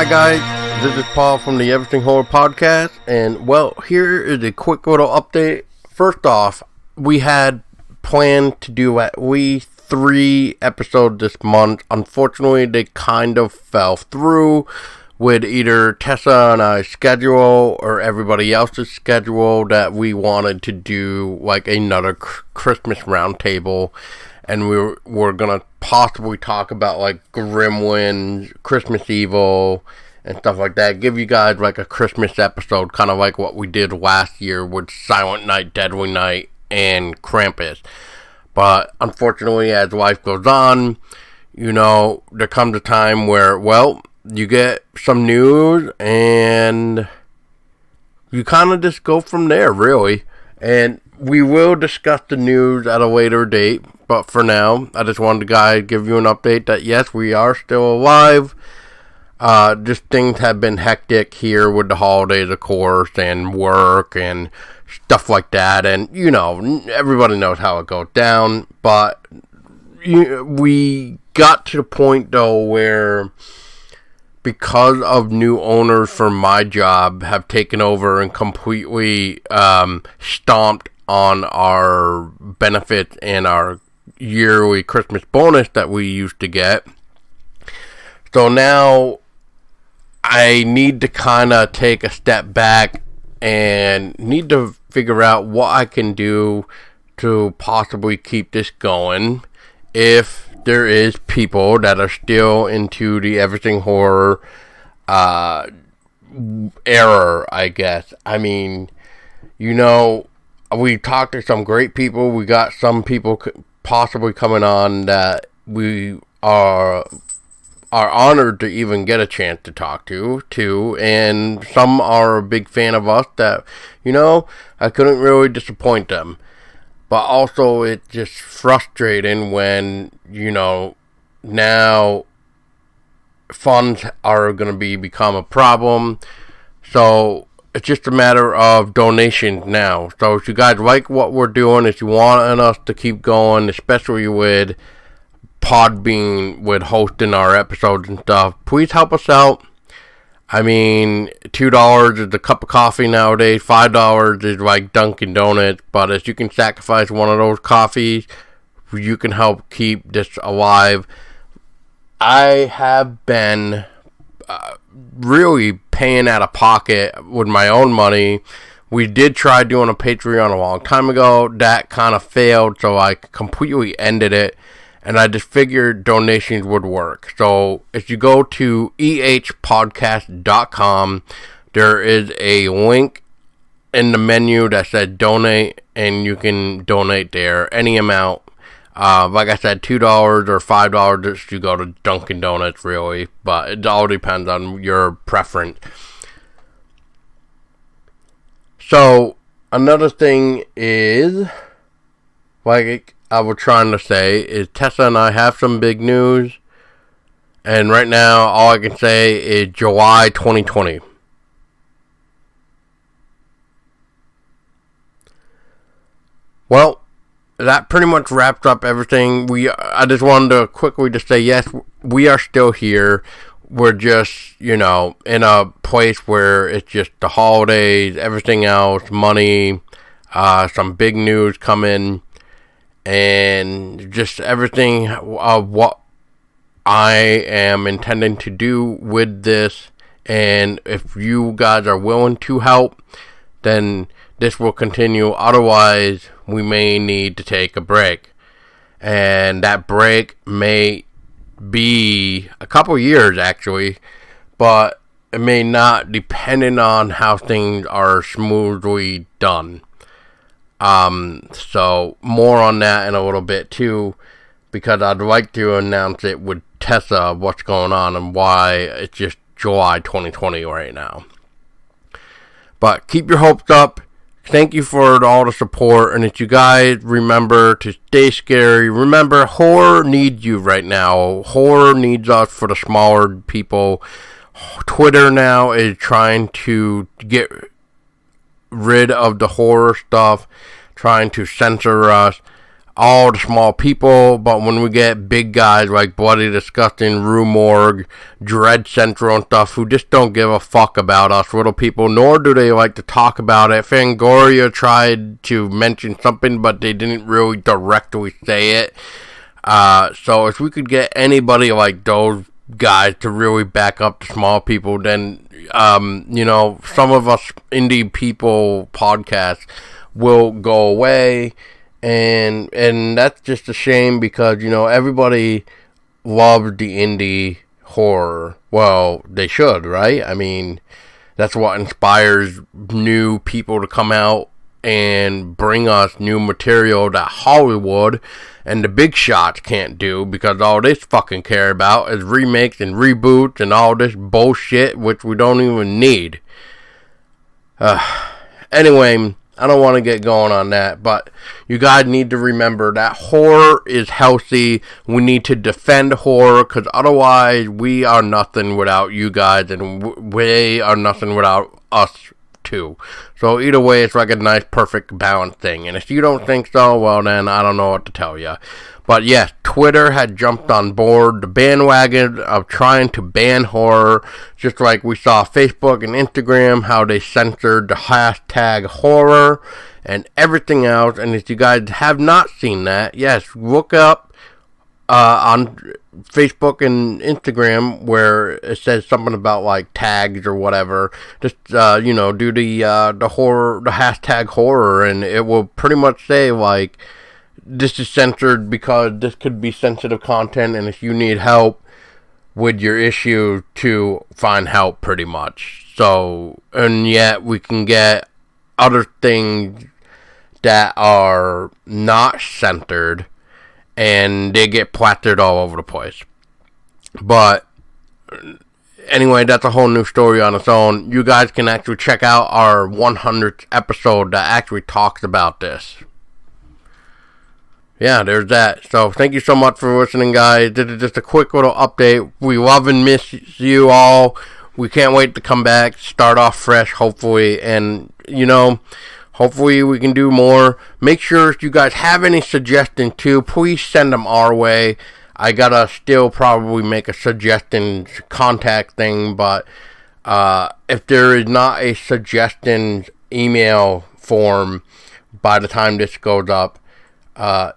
Hi guys, this is Paul from the Everything Horror Podcast, and well, here is a quick little update. First off, we had planned to do at least 3 episodes this month. Unfortunately, they kind of fell through with either Tessa and I's schedule or everybody else's schedule that we wanted to do like another Christmas roundtable. And we're gonna possibly talk about like Gremlins, Christmas Evil, and stuff like that. Give you guys like a Christmas episode, kind of like what we did last year with Silent Night, Deadly Night, and Krampus. But unfortunately, as life goes on, you know, there comes a time where, well, you get some news and you kind of just go from there, really. And we will discuss the news at a later date. But for now, I just wanted to give you an update that yes, we are still alive. Just things have been hectic here with the holidays, of course, and work and stuff like that. And, you know, everybody knows how it goes down. But we got to the point, though, where because of new owners for my job have taken over and completely stomped on our benefits and our yearly Christmas bonus that we used to get. So now I need to kind of take a step back and need to figure out what I can do to possibly keep this going if there is people that are still into the Everything Horror era, I guess. I mean, you know, we talked to some great people. We got some people possibly coming on that we are honored to even get a chance to talk to, and some are a big fan of us that, you know, I couldn't really disappoint them. But also, it's just frustrating when, you know, now funds are going to become a problem. So it's just a matter of donations now. So if you guys like what we're doing, if you want us to keep going, especially with Podbean, with hosting our episodes and stuff, please help us out. I mean, $2 is a cup of coffee nowadays. $5 is like Dunkin' Donuts. But if you can sacrifice one of those coffees, you can help keep this alive. I have been really paying out of pocket with my own money. We did try doing a Patreon a long time ago. That kind of failed, so I completely ended it. And I just figured donations would work. So if you go to ehpodcast.com, there is a link in the menu that says donate, and you can donate there any amount. Like I said, $2 or $5 if you go to Dunkin' Donuts, really. But it all depends on your preference. So another thing is, like I was trying to say, is Tessa and I have some big news. And right now, all I can say is July 2020. Well, that pretty much wraps up everything. I just wanted to quickly just say, yes, we are still here. We're just, you know, in a place where it's just the holidays, everything else, money, some big news coming. And just everything of what I am intending to do with this. And if you guys are willing to help, then this will continue. Otherwise, we may need to take a break. And that break may be a couple years, actually. But it may not, depending on how things are smoothly done. So more on that in a little bit too, because I'd like to announce it with Tessa, what's going on and why it's just July 2020 right now. But keep your hopes up. Thank you for all the support. And if you guys remember to stay scary, remember horror needs you right now. Horror needs us for the smaller people. Twitter now is trying to get rid of the horror stuff, trying to censor us. all the small people, but when we get big guys like Bloody Disgusting, Rue Morgue, Dread Central and stuff who just don't give a fuck about us little people, nor do they like to talk about it. Fangoria tried to mention something, but they didn't really directly say it. So if we could get anybody like those guys to really back up the small people, then, some of us indie people podcasts will go away. And that's just a shame because, everybody loves the indie horror. Well, they should, right? I mean, that's what inspires new people to come out and bring us new material that Hollywood and the big shots can't do, because all they fucking care about is remakes and reboots and all this bullshit, which we don't even need. Anyway, I don't want to get going on that, but you guys need to remember that horror is healthy. We need to defend horror, because otherwise we are nothing without you guys, and we are nothing without us too. So either way, it's like a nice, perfect balance thing. And if you don't think so, well then, I don't know what to tell you. But yes, Twitter had jumped on board the bandwagon of trying to ban horror, just like we saw Facebook and Instagram, how they censored the hashtag horror and everything else. And if you guys have not seen that, yes, look up on Facebook and Instagram where it says something about like tags or whatever. Just do the horror, the hashtag horror, and it will pretty much say like, this is censored because this could be sensitive content, and if you need help with your issue, to find help, pretty much. So, and yet we can get other things that are not centered, and they get plastered all over the place. But anyway, that's a whole new story on its own. You guys can actually check out our 100th episode that actually talks about this. Yeah, there's that. So, thank you so much for listening, guys. This is just a quick little update. We love and miss you all. We can't wait to come back, start off fresh, hopefully. And, hopefully we can do more. Make sure if you guys have any suggestions, too, please send them our way. I gotta still probably make a suggestions contact thing, but if there is not a suggestions email form by the time this goes up,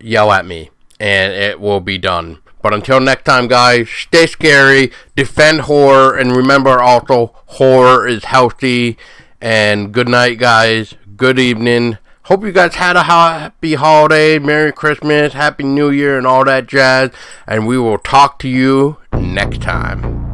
yell at me and it will be done. But until next time, guys, stay scary, defend horror, and remember also, horror is healthy. And good night, guys. Good evening. Hope you guys had a happy holiday, Merry Christmas, Happy New Year, and all that jazz. And we will talk to you next time.